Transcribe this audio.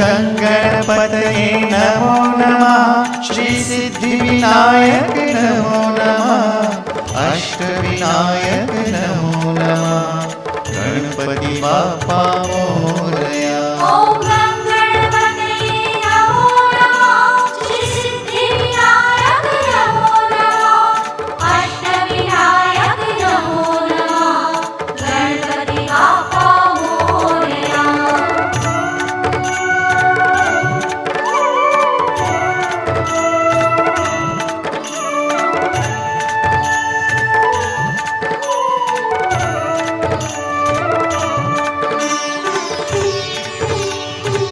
गणपतये नमो नमः। श्री सिद्धिविनायक नमो नमः। अष्टविनायक नमो नमः। गणपति बाप्पा मोरया।